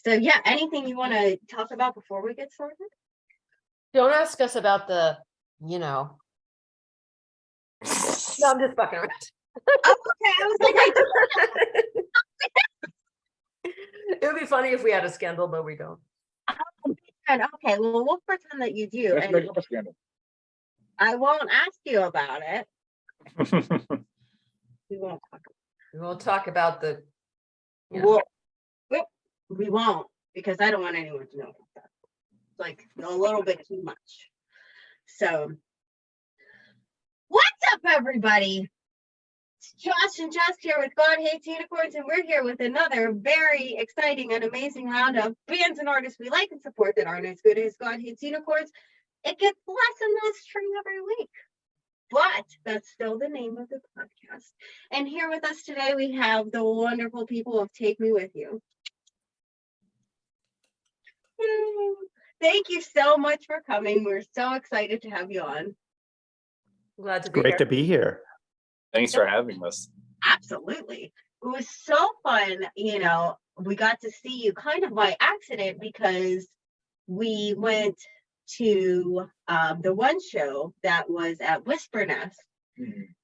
So yeah, anything you want to talk about before we get started? Don't ask us about the, no, I'm just fucking around. Oh, okay, I was like, It would be funny if we had a scandal, but we don't. okay, well, we'll pretend that you do. Let's And make up a scandal. I won't ask you about it. We won't talk. We won't talk about the, Well, we won't, because I don't want anyone to know about that. It's like a little bit too much. So, what's up, everybody? It's Josh and Jess here with God Hates Unicorns, and we're here with another very exciting and amazing round of bands and artists we like and support that aren't as good as God Hates Unicorns. It gets less and less true every week, but that's still the name of the podcast. And here with us today, we have the wonderful people of Take Me With You. Yay. Thank you so much for coming. We're so excited to have you on. glad to be Great here. to be here. Thanks for having us. Absolutely. It was so fun. We got to see you kind of by accident because we went to the one show that was at Whisper Nest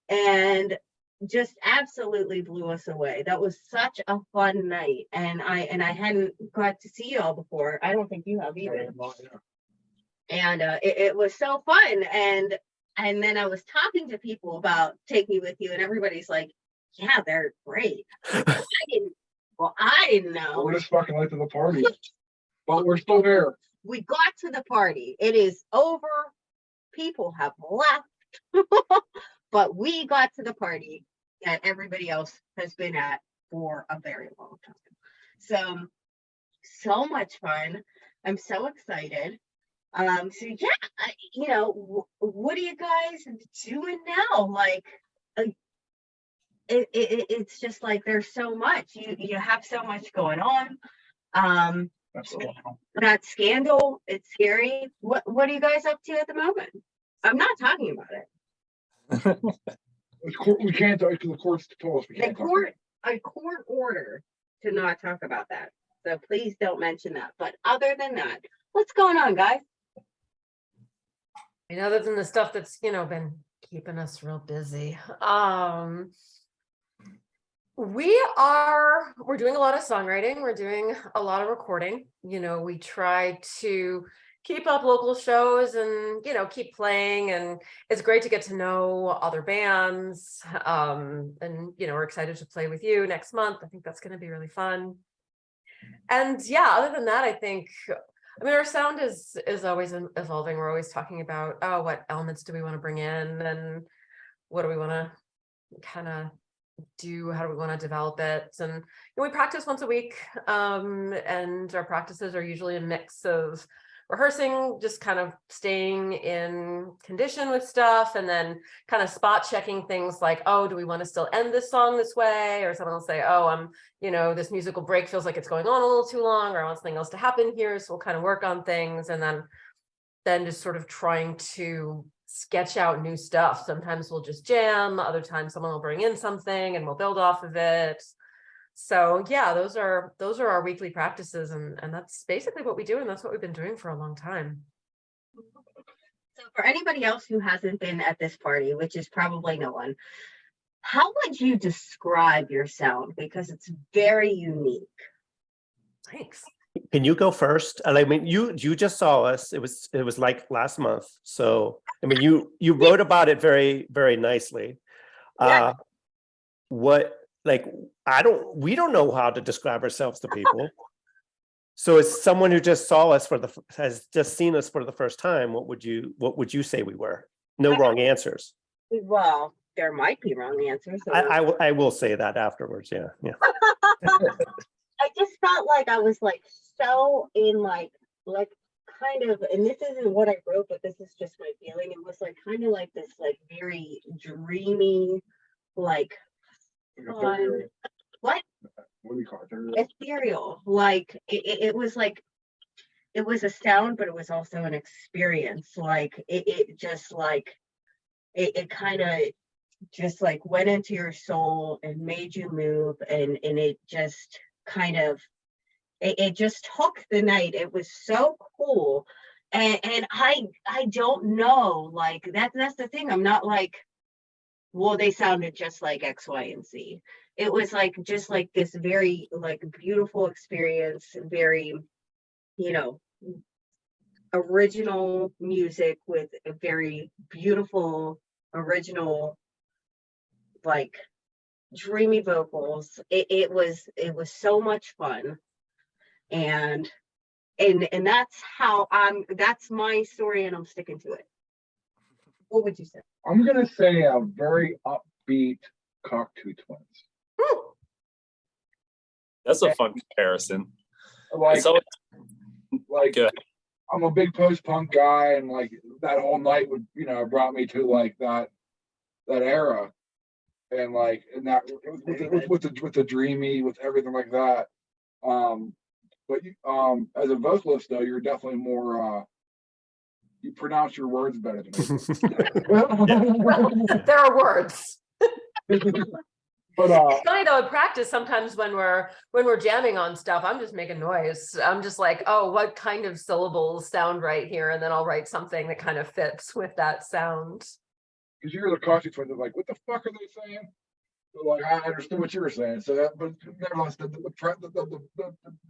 and just absolutely blew us away. That was such a fun night, and I hadn't got to see y'all before. I don't think you have either. And it was so fun, and then I was talking to people about Take Me With You, and everybody's like, yeah, they're great. I didn't know. We're just fucking late to the party, but we're still there. We got to the party. It is over. People have left. But we got to the party that everybody else has been at for a very long time. So much fun. I'm so excited. So yeah, what are you guys doing now? Like, it's just like there's so much. You have so much going on. That scandal, it's scary. What are you guys up to at the moment? I'm not talking about it. We can't talk to the courts told us we can't. A court order to not talk about that. So please don't mention that. But other than that, what's going on, guys? Other than the stuff that's, been keeping us real busy. We're doing a lot of songwriting. We're doing a lot of recording. We try to keep up local shows and, keep playing. And it's great to get to know other bands. And, we're excited to play with you next month. I think that's going to be really fun. And yeah, other than that, I think, our sound is always evolving. We're always talking about, what elements do we want to bring in and what do we want to kind of do, how do we want to develop it? And we practice once a week, and our practices are usually a mix of rehearsing, just kind of staying in condition with stuff, and then kind of spot checking things like, do we want to still end this song this way? Or someone will say, this musical break feels like it's going on a little too long, or I want something else to happen here. So we'll kind of work on things, and then just sort of trying to sketch out new stuff. Sometimes we'll just jam, other times someone will bring in something and we'll build off of it. So yeah, those are our weekly practices, and that's basically what we do, and that's what we've been doing for a long time. So for anybody else who hasn't been at this party, which is probably no one, how would you describe your sound? Because it's very unique. Thanks. Can you go first? You just saw us. It was like last month. So you wrote about it very, very nicely. Yeah. We don't know how to describe ourselves to people. So as someone who just saw us has just seen us for the first time, what would you say we were? No wrong answers. Well, there might be wrong answers. So I will say that afterwards. Yeah. I just felt like I was like so in like kind of, and this isn't what I wrote, but this is just my feeling. It was like kind of like this like very dreamy, like fun. What do you call it? Ethereal. Like it was like, it was a sound, but it was also an experience. Like it just like it kind of just like went into your soul and made you move, and it just kind of it just took the night. It was so cool. And I don't know, like that's the thing. I'm not like, well, they sounded just like X, Y, and Z. It was like just like this very like beautiful experience, very, you know, original music with a very beautiful original, like dreamy vocals. It was so much fun. And that's my story, and I'm sticking to it. What would you say? I'm gonna say a very upbeat Cockatoo Twins. That's a fun comparison. Like, It's always like good. I'm a big post-punk guy, and like that whole night would, brought me to like that era, and like and that with the dreamy, with everything like that. But as a vocalist though, you're definitely more you pronounce your words better than me. There are words. But It's funny though, in practice, sometimes when we're jamming on stuff, I'm just making noise. I'm just like, oh, what kind of syllables sound right here? And then I'll write something that kind of fits with that sound. because you hear the Cockatoo Twins, they're like, what the fuck are they saying? But like I understood what you were saying. So that, but nevertheless, the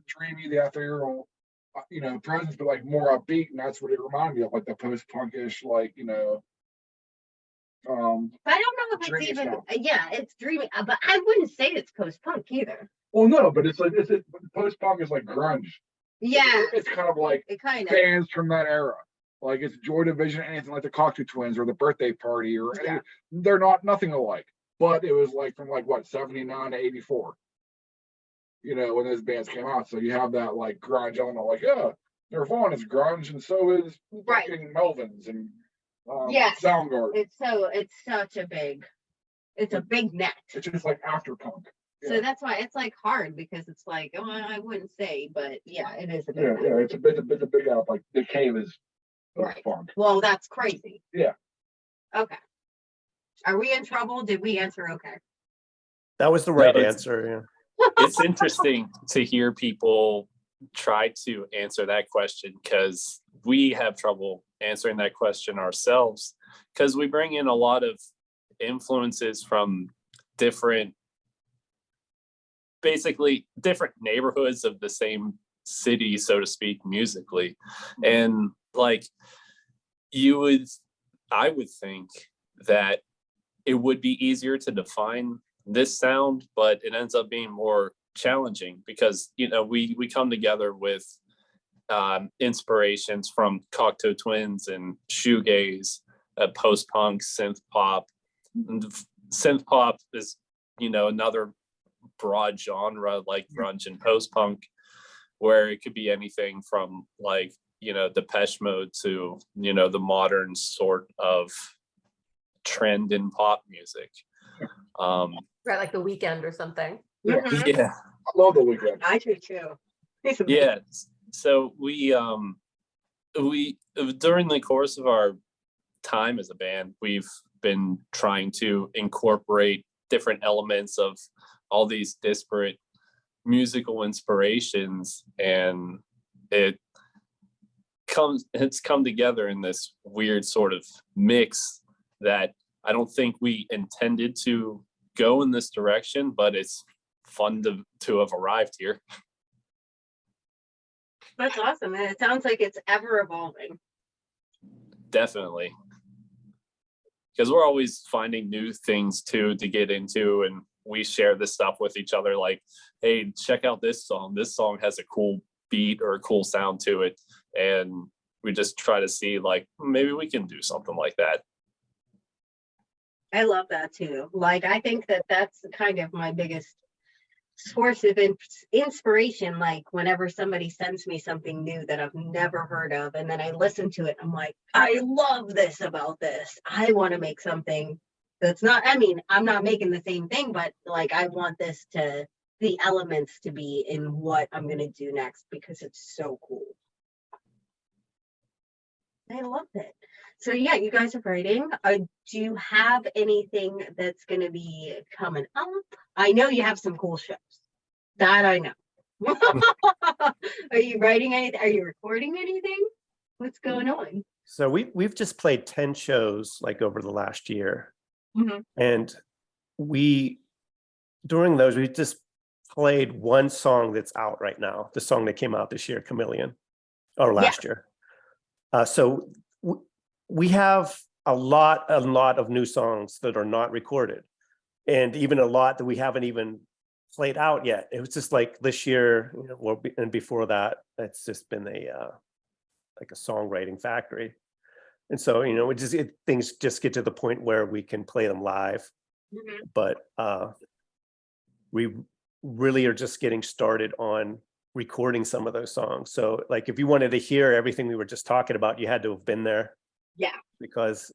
dreamy, the ethereal, presence, but like more upbeat, and that's what it reminded me of, like the post-punkish, like But I don't know if it's dreamy even, stuff. yeah, it's dreamy, but I wouldn't say it's post-punk either. Well, no, but it's like post-punk is like grunge. Yeah, It's kind of like it kind of, bands from that era. Like it's Joy Division, anything like the Cockatoo Twins or the Birthday Party, or Yeah. they're nothing alike. But it was like from like what 79 to 84. When those bands came out. So you have that like grunge element, like Nirvana is grunge, and so is Right. fucking Melvins and Yes. Soundgarden. it's such a big net. It's just like after punk. So Yeah. that's why it's like hard, because it's like, oh, I wouldn't say, but yeah, it is a big Yeah, net. yeah, it's a big out. Like the Cave is Right. punk. Well, that's crazy. Yeah. Okay. Are we in trouble? Did we answer okay? That was the right No, it's- answer. It's interesting to hear people try to answer that question, because we have trouble answering that question ourselves, because we bring in a lot of influences from basically different neighborhoods of the same city, so to speak, musically. And like I would think that it would be easier to define this sound, but it ends up being more challenging because we come together with inspirations from Cockatoo Twins and shoegaze, post-punk, synth pop. And synth pop is another broad genre like grunge and post-punk, where it could be anything from like Depeche Mode to the modern sort of trend in pop music. Right, like The Weeknd or something. Yeah. Mhm. Yeah. I love the Weeknd. I do too. He's amazing. Yeah. So we during the course of our time as a band, we've been trying to incorporate different elements of all these disparate musical inspirations, and it's come together in this weird sort of mix that I don't think we intended to go in this direction, but it's fun to have arrived here. That's awesome. And it sounds like it's ever evolving. Definitely. Because we're always finding new things to get into, and we share this stuff with each other, like, hey, check out this song. This song has a cool beat or a cool sound to it. And we just try to see like, maybe we can do something like that. I love that too. Like, I think that that's kind of my biggest source of inspiration. Like, whenever somebody sends me something new that I've never heard of, and then I listen to it, I'm like, I love this about this. I want to make something that's not, I'm not making the same thing, but like, I want the elements to be in what I'm going to do next, because it's so cool. I love it. So yeah, you guys are writing. Do you have anything that's going to be coming up? I know you have some cool shows. That I know. Are you writing anything? Are you recording anything? What's going on? So we've just played 10 shows like over the last year. Mhm. And during those, we just played one song that's out right now, the song that came out this year, Chameleon, or last year. So we have a lot of new songs that are not recorded, and even a lot that we haven't even played out yet. It was just like this year, and before that, it's just been like a songwriting factory. And so, things just get to the point where we can play them live, but we really are just getting started on recording some of those songs. So like, if you wanted to hear everything we were just talking about, you had to have been there. Yeah. Because,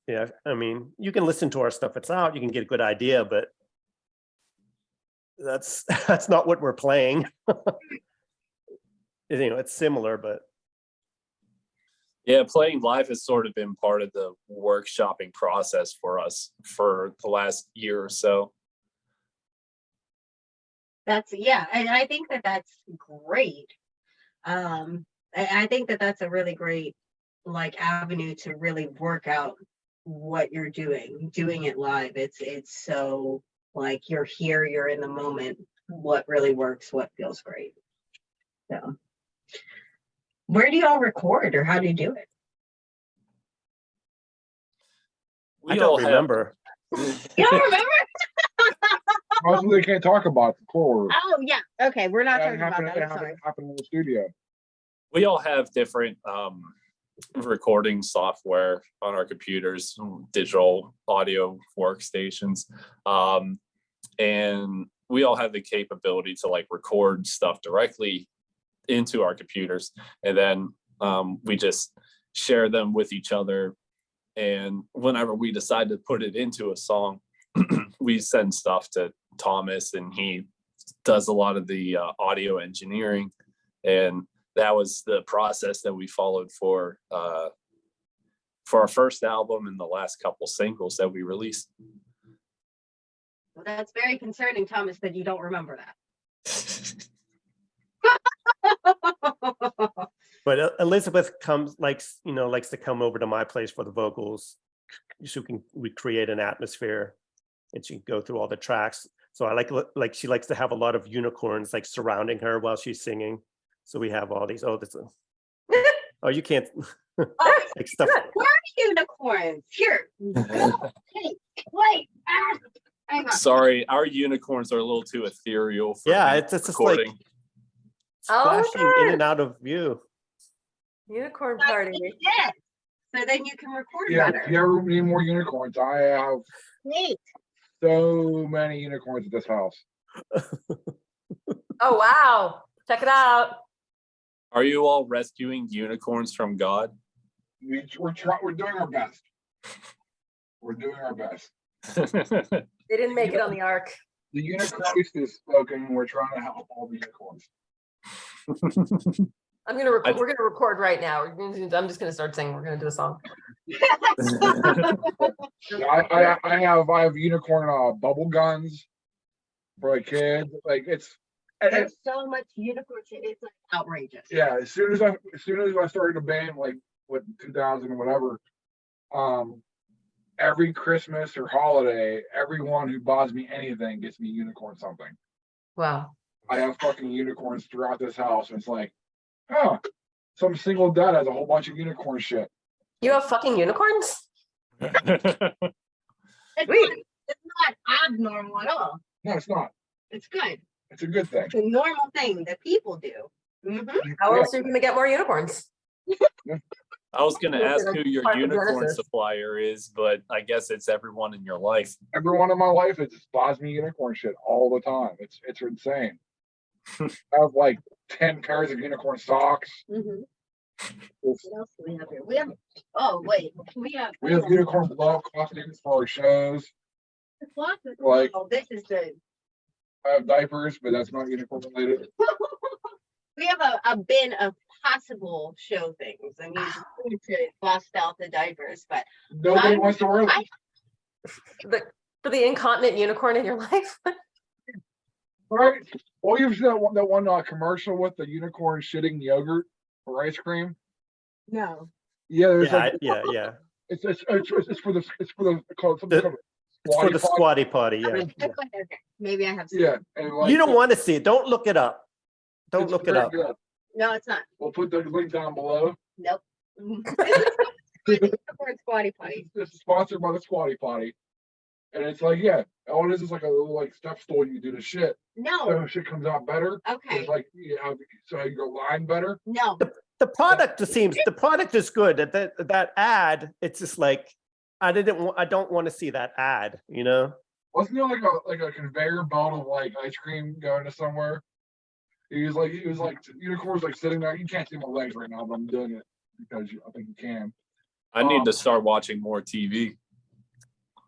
I mean, you can listen to our stuff, it's out, you can get a good idea, but that's not what we're playing. It's similar, but Yeah, playing live has sort of been part of the workshopping process for us for the last year or so. And I think that that's great. I think that that's a really great like avenue to really work out what you're doing it live. It's so like you're here, you're in the moment, what really works, what feels great. So where do y'all record, or how do you do it? I don't remember. You don't remember? Mostly they can't talk about the core. Oh yeah. Okay, we're not talking about that. It I'm sorry. happened in the studio. We all have different recording software on our computers, digital audio workstations, and we all have the capability to like record stuff directly into our computers, and then we just share them with each other. And whenever we decide to put it into a song, we send stuff to Thomas, and he does a lot of the audio engineering. And that was the process that we followed for our first album and the last couple singles that we released. Well, that's very concerning, Thomas, that you don't remember that. But Elizabeth likes to come over to my place for the vocals, so we can recreate an atmosphere, and she can go through all the tracks. So I like she likes to have a lot of unicorns like surrounding her while she's singing. So we have all these. Oh, you can't. Like stuff. Where are unicorns? Here. Hey, wait. Hang on. Sorry, our unicorns are a little too ethereal for It's just recording. like flashing in and out of view. Unicorn party. Yes. So then you can record If you better. ever need more unicorns, I have Neat. so many unicorns at this house. Oh, wow. Check it out. Are you all rescuing unicorns from God? We're doing our best. We're doing our best. They didn't make it on the ark. The unicorn is spoken. We're trying to help all the unicorns. I'm gonna record. We're gonna record right now. I'm just gonna start singing. We're gonna do a song. I have unicorn bubble guns for like kids. Like There's so much unicorn shit. It's like outrageous. yeah. As soon as I started a band, like with 2000 or whatever, every Christmas or holiday, everyone who buys me anything gets me unicorn something. Wow. I have fucking unicorns throughout this house, and it's like, oh, some single dad has a whole bunch of unicorn shit. You have fucking unicorns? It's Sweet. not abnormal at all. No, it's not. It's good. It's a good thing. It's a normal thing that people do. How else are you gonna get more unicorns? I was going to ask who your Part of unicorn Genesis. supplier is, but I guess it's everyone in your life. Everyone in my life it just buys me unicorn shit all the time. It's insane. I have like 10 pairs of unicorn socks. What else do we have here? We have. Oh wait, we have unicorn glove costumes for our shows. Like- oh, this is good. I have diapers, but that's not unicorn related. We have a bin of possible show things. I mean, we need to bust out the diapers, but Nobody wants to wear them. For the incontinent unicorn in your life? Right? Well, you've seen that one commercial with the unicorn shitting yogurt or ice cream. No. Yeah, there's Yeah, like yeah. it's for the called something The- called It's for squatty the potty. squatty potty, yeah. Okay. Maybe I have seen Yeah, it. and like You don't want to see it. Don't look it up. Don't it's look it very up. good. No, it's not. We'll put the link down below. Nope. It's squatty potty. It's sponsored by the squatty potty, and it's like all it is like a little like step stool you do to shit. No. So shit comes out better. Okay. It's like so you go line better. No. The product is good. That ad, it's just like I don't want to see that ad, you know? Wasn't there like a conveyor belt of like ice cream going to somewhere? He was like unicorn's like sitting there. You can't see my legs right now, but I'm doing it because I think you can. I need to start watching more TV.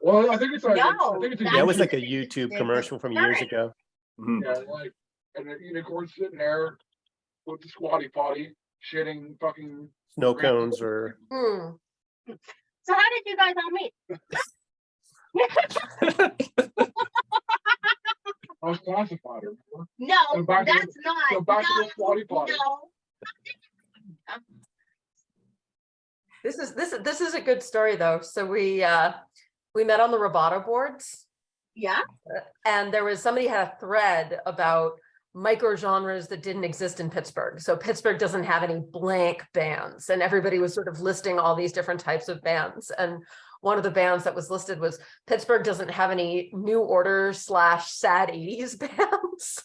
Well, I think it's like No, I think it's Yeah, it was like a That's- YouTube commercial from years ago. Mhm. like and the unicorn's sitting there with the squatty potty shitting fucking Snow cones or Hmm. So how did you guys all meet? I was classified. Remember? No, Go back to the- that's not. go back to no, the squatty potty. No. This is a good story though. So we met on the Roboto boards, Yeah. and there was somebody had a thread about micro genres that didn't exist in Pittsburgh. So Pittsburgh doesn't have any blank bands, and everybody was sort of listing all these different types of bands. And one of the bands that was listed was Pittsburgh doesn't have any New Order / sad 80s bands.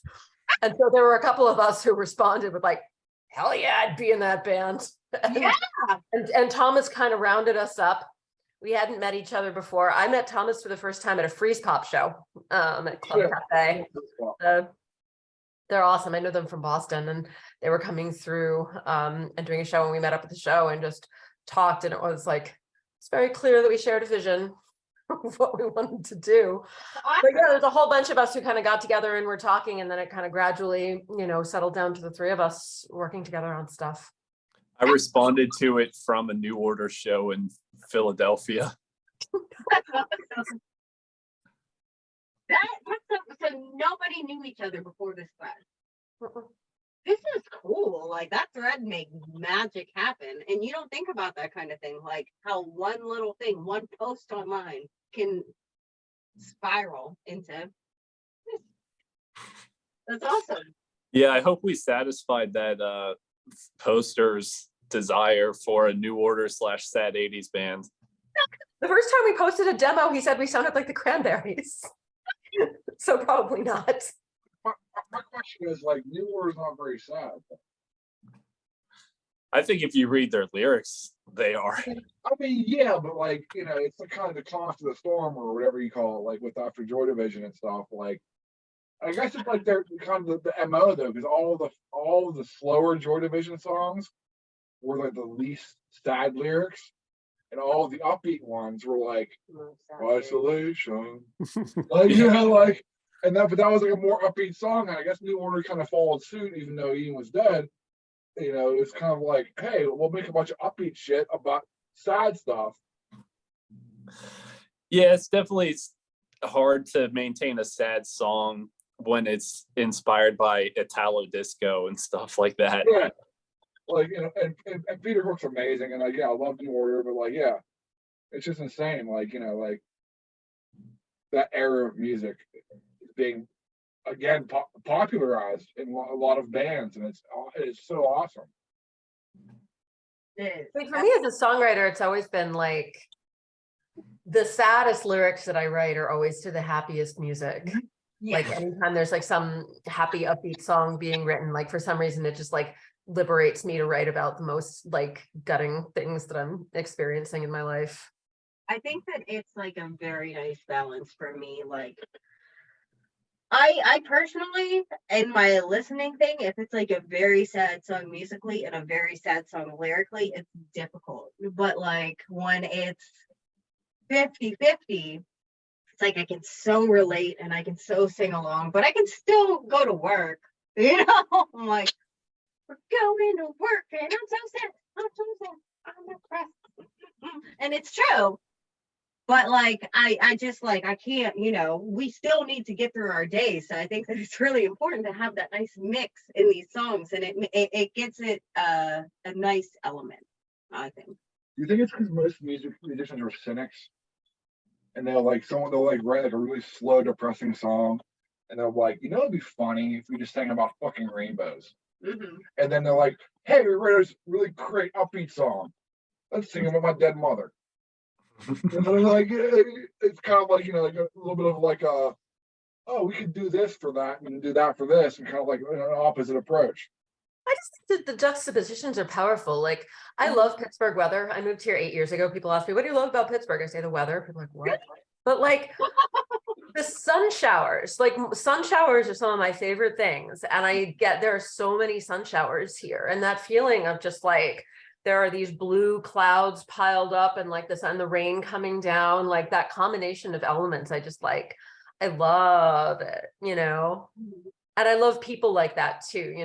And so there were a couple of us who responded with like, hell yeah, I'd be in that band. Yeah. And Thomas kind of rounded us up. We hadn't met each other before. I met Thomas for the first time at a Freeze Pop show at Club Cafe. They're awesome. I know them from Boston, and they were coming through and doing a show, and we met up at the show and just talked, and it was like, it's very clear that we shared a vision of what we wanted to do. But yeah, there's a whole bunch of us who kind of got together and were talking, and then it kind of gradually, settled down to the three of us working together on stuff. I responded to it from a New Order show in Philadelphia. So nobody knew each other before this thread. This is cool. Like that thread made magic happen. And you don't think about that kind of thing, like how one little thing, one post online can spiral into this. That's awesome. Yeah, I hope we satisfied that poster's desire for a New Order / sad 80s band. The first time we posted a demo, he said we sounded like the Cranberries. So probably not. My question is like New Order's not very sad. I think if you read their lyrics, they are. I mean, yeah, but like it's the kind of the cost of the storm or whatever you call it, like with After Joy Division and stuff. Like, I guess it's like they're kind of the MO though, because all the slower Joy Division songs were like the least sad lyrics, and all the upbeat ones were like isolation, like like. But that was like a more upbeat song, and I guess New Order kind of followed suit, even though Ian was dead. It's kind of like, hey, we'll make a bunch of upbeat shit about sad stuff. Yeah, it's definitely hard to maintain a sad song when it's inspired by Italo disco and stuff like that. Yeah, like and Peter Hook's amazing, and like I love New Order, but like it's just insane. Like like that era of music being again popularized in a lot of bands, and it's so awesome. It is. I mean, for me as a songwriter, it's always been like the saddest lyrics that I write are always to the happiest music. Yeah. Like anytime there's like some happy upbeat song being written, like for some reason it just like liberates me to write about the most like gutting things that I'm experiencing in my life. I think that it's like a very nice balance for me. Like I personally, in my listening thing, if it's like a very sad song musically and a very sad song lyrically, it's difficult. But like when it's 50-50, it's like I can so relate and I can so sing along, but I can still go to work. I'm like, we're going to work and I'm so sad. I'm depressed. And it's true. But like, I just like, I can't, we still need to get through our days. So I think that it's really important to have that nice mix in these songs, and it gets it a nice element, I think. Do you think it's because most musicians are cynics? And they'll they'll write like a really slow, depressing song, and they're like, it'd be funny if we just sang about fucking rainbows. Mm-hmm. And then they're like, hey, we wrote this really great upbeat song. Let's sing about my dead mother. And they're like, it's kind of like, like a little bit of like oh, we could do this for that and do that for this, and kind of like an opposite approach. I just think that the juxtapositions are powerful. Like, I love Pittsburgh weather. I moved here 8 years ago. People ask me, what do you love about Pittsburgh? I say the weather. People are like, what? But like the sun showers are some of my favorite things. And there are so many sun showers here. And that feeling of just like, there are these blue clouds piled up and like the sun, the rain coming down, like that combination of elements. I just like, I love it, And I love people like that too,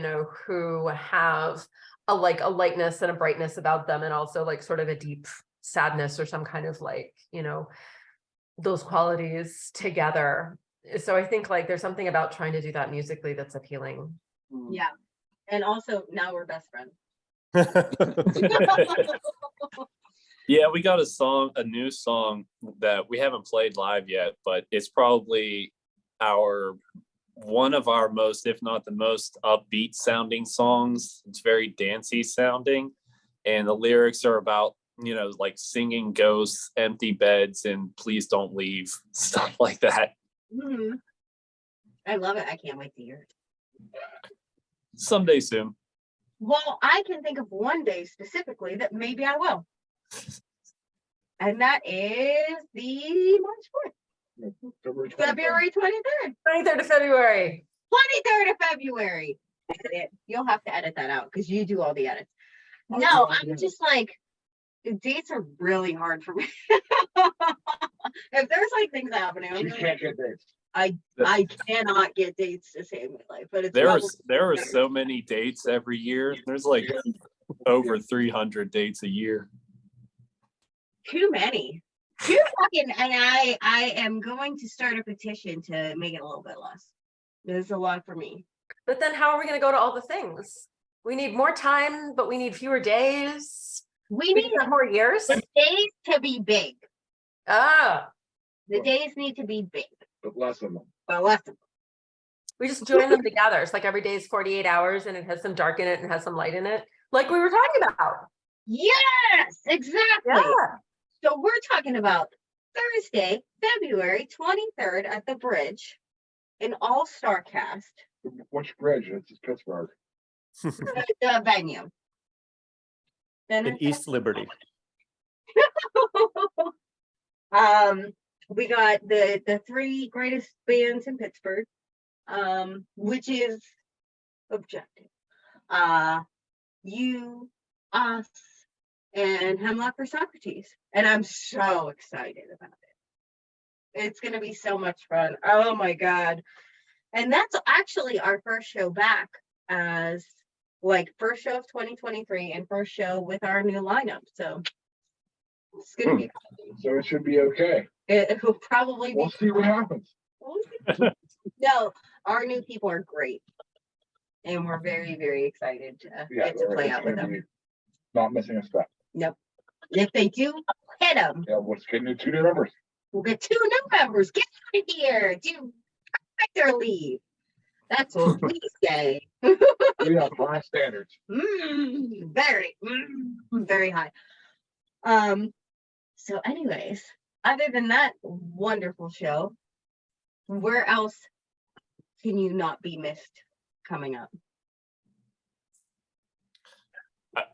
who have a lightness and a brightness about them, and also like sort of a deep sadness or some kind of like, those qualities together. So I think like there's something about trying to do that musically that's appealing. Yeah. And also now we're best friends. Yeah, we got a new song that we haven't played live yet, but it's probably one of our most, if not the most upbeat sounding songs. It's very dancey sounding, and the lyrics are about, like singing ghosts, empty beds, and please don't leave, stuff like that. Mm-hmm. I love it. I can't wait to hear it. Someday soon. Well, I can think of one day specifically that maybe I will. And that is the March 4th. February 23rd. 23rd of February. 23rd of February. You'll have to edit that out because you do all the edits. No, I'm just like, the dates are really hard for me. If there's like things happening, You can't get dates. I cannot get dates to save my life. But it's there are so many dates every year. There's like over 300 dates a year. Too many. Too fucking, and I am going to start a petition to make it a little bit less. This is a lot for me. But then how are we going to go to all the things? We need more time, but we need fewer days. We need more years. The days to be big. The days need to be big. But less of them. We just join them together. It's like every day is 48 hours and it has some dark in it and has some light in it. Like we were talking about. Yes, exactly. Yeah. So we're talking about Thursday, February 23rd at the Bridge, an all-star cast. Which bridge? It's Pittsburgh. The venue. In East Liberty. We got the three greatest bands in Pittsburgh, which is objective. You, us, and Hemlock for Socrates. And I'm so excited about it. It's going to be so much fun. Oh my God. And that's actually our first show back as first show of 2023 and first show with our new lineup. So it's going to be fun. So it should be okay. It will probably be. We'll see what happens. No, our new people are great. And we're very, very excited to get to play out with them. Not missing a step. Nope. If they do, hit them. Yeah, let's get two new members. We'll get 2 new members. Get out of here. Do their leave. That's what we say. We have high standards. Very high. So anyways, other than that wonderful show, where else can you not be missed coming up?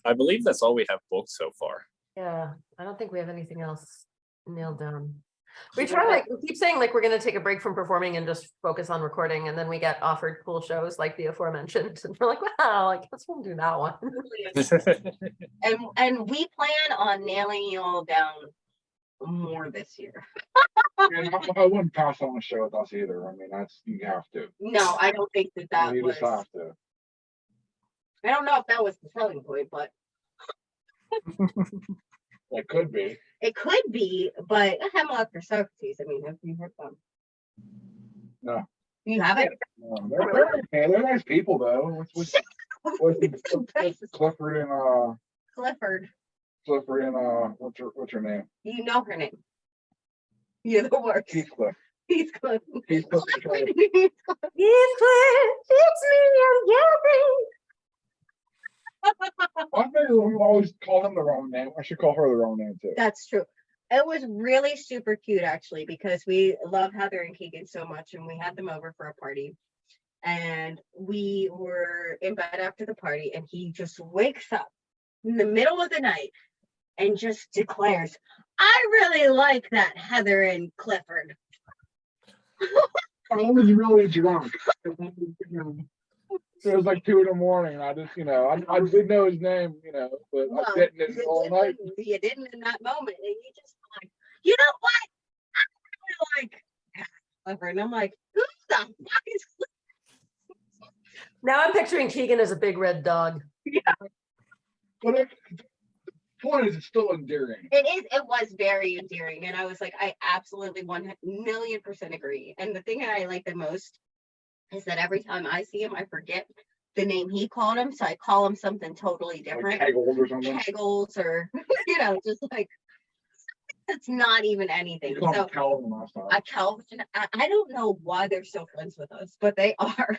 I believe that's all we have booked so far. Yeah, I don't think we have anything else nailed down. We keep saying we're going to take a break from performing and just focus on recording, and then we get offered cool shows like the aforementioned, and we're like, wow, I guess we'll do that one. and we plan on nailing you all down more this year. And I wouldn't pass on a show with us either. I mean, you have to. No, I don't think that You was. just have to. I don't know if that was the selling point, but It could be. It could be, but Hemlock or Socrates. I mean, have you heard them? No. You haven't? No, they're okay. They're nice people though. What's Clifford and Clifford. Clifford and what's her name? You know her name. You're the worst. Heathcliff. Heathcliff. Heathcliff. Clifford. Heathcliff, it's me I think we always call them the wrong name. I should call her the wrong name too. That's true. It was really super cute actually, because we love Heather and Keegan so much, and we had them over for a party. And we were in bed after the party, and he just wakes up in the middle of the night and just declares, I really like that Heather and Clifford. I was really drunk. It was like 2 a.m. and I just, I did know his name, but Well, I didn't in all night. you didn't in that moment, and you just like, you know what? I really like Clifford. And I'm like, who the fuck is Clifford? Now I'm picturing Keegan as a big red dog. Yeah. But the point is, it's still endearing. It was very endearing, and I was like, I absolutely 1,000,000% agree. And the thing that I like the most is that every time I see him, I forget the name he called him, so I call him something totally different. Like Kegels or something. Kegels, or just like it's not even anything. You called So him Calvin last time. Calvin, I don't know why they're still friends with us, but they are.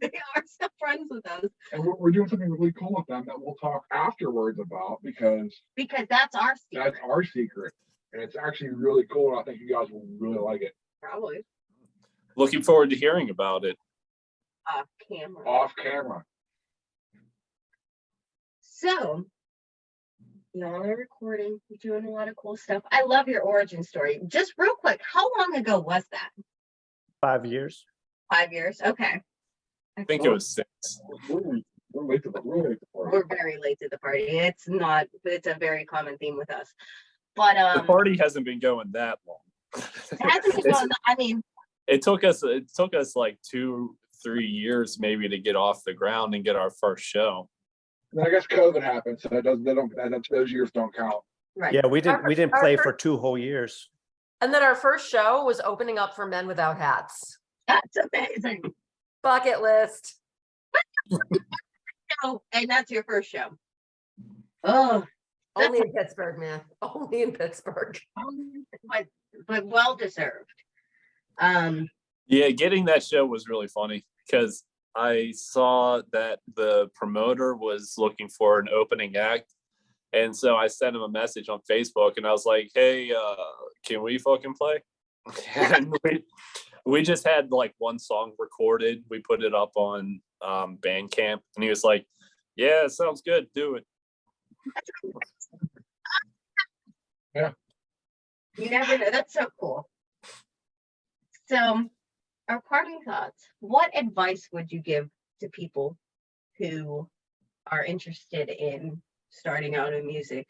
They are still friends with us. And we're doing something really cool with them that we'll talk afterwards about because That's our secret. that's our secret. And it's actually really cool. And I think you guys will really like it. Probably Looking forward to hearing about it. off camera. Off camera. So, y'all are recording, you're doing a lot of cool stuff. I love your origin story. Just real quick, how long ago was that? 5 years. 5 years? Okay. I think it was 6. We're late to the party. We're very late to the party. It's a very common theme with us. But The party hasn't been going that long. it hasn't been going, It took us like 2-3 years maybe to get off the ground and get our first show. And I guess COVID happened, so those years don't count. right. Yeah, we didn't our play first- for 2 whole years. And then our first show was opening up for Men Without Hats. That's amazing. Bucket list. Oh, and that's your first show. Oh, Only in Pittsburgh, man. Only in Pittsburgh. but well deserved. Yeah, getting that show was really funny because I saw that the promoter was looking for an opening act. And so I sent him a message on Facebook and I was like, hey, can we fucking play? And we just had like one song recorded. We put it up on Bandcamp and he was like, yeah, sounds good. Do it. Yeah. You never know. That's so cool. So, our parting thoughts. What advice would you give to people who are interested in starting out in music,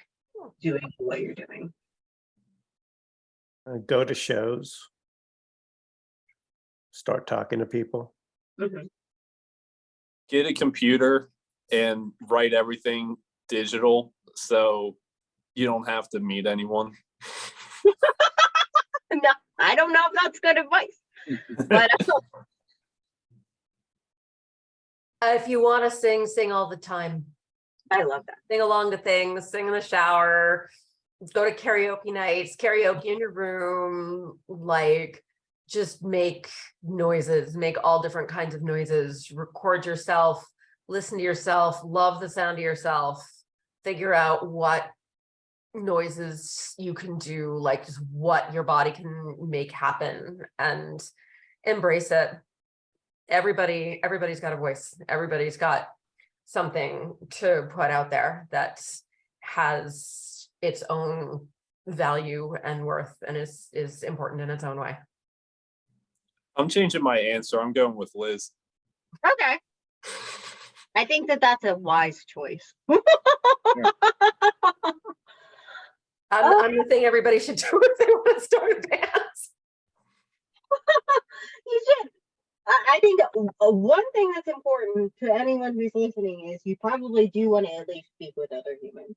doing what you're doing? Go to shows. Start talking to people. Mhm. Get a computer and write everything digital so you don't have to meet anyone. No, I don't know if that's good advice, but If you want to sing all the time. I love that. Sing along to things, sing in the shower, go to karaoke nights, karaoke in your room, like just make noises, make all different kinds of noises, record yourself, listen to yourself, love the sound of yourself, figure out what noises you can do, like just what your body can make happen, and embrace it. Everybody's got a voice. Everybody's got something to put out there that has its own value and worth and is important in its own way. I'm changing my answer. I'm going with Liz. Okay. I think that's a wise choice. I'm the thing everybody should do if they want to start bands. You should. I think one thing that's important to anyone who's listening is you probably do want to at least speak with other humans.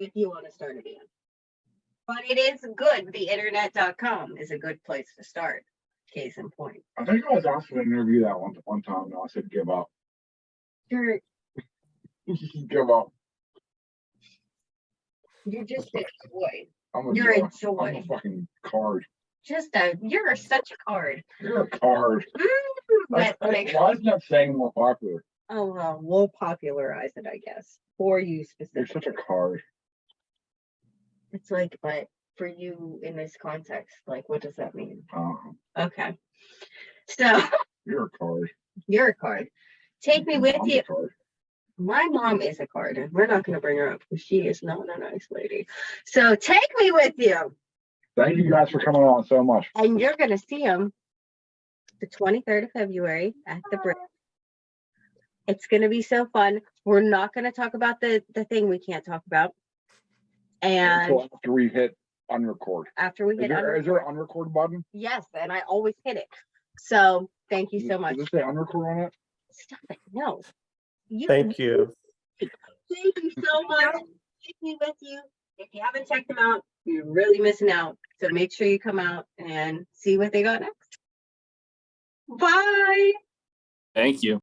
if you want to start a band. But it is good. Theinternet.com is a good place to start. Case in point. I think I was asked to interview that one time. And I said, give up. You're Give up. just a joy. You're a joy. I'm a fucking card. You're such a card. You're a card. But Why isn't that saying more popular? oh well, we'll popularize it, I guess, for you You're specifically. such a card. It's like, but for you in this context, like, what does that mean? Okay, so You're a card. you're a card. Take me with I'm you. a card. My mom is a card, and we're not going to bring her up because she is not a nice lady. So take me with you, Thank you guys for coming on so much. and you're going to see him the 23rd of February at the bridge. It's going to be so fun. We're not going to talk about the thing we can't talk about. And Until after we hit unrecord. after we Is hit there unrecord, an unrecord button? yes, and I always hit it. So thank you so much. Does it say unrecord on it? Stop it. No. Thank you. Thank you so much. Take me with you. If you haven't checked them out, you're really missing out. So make sure you come out and see what they got next. Bye. Thank you.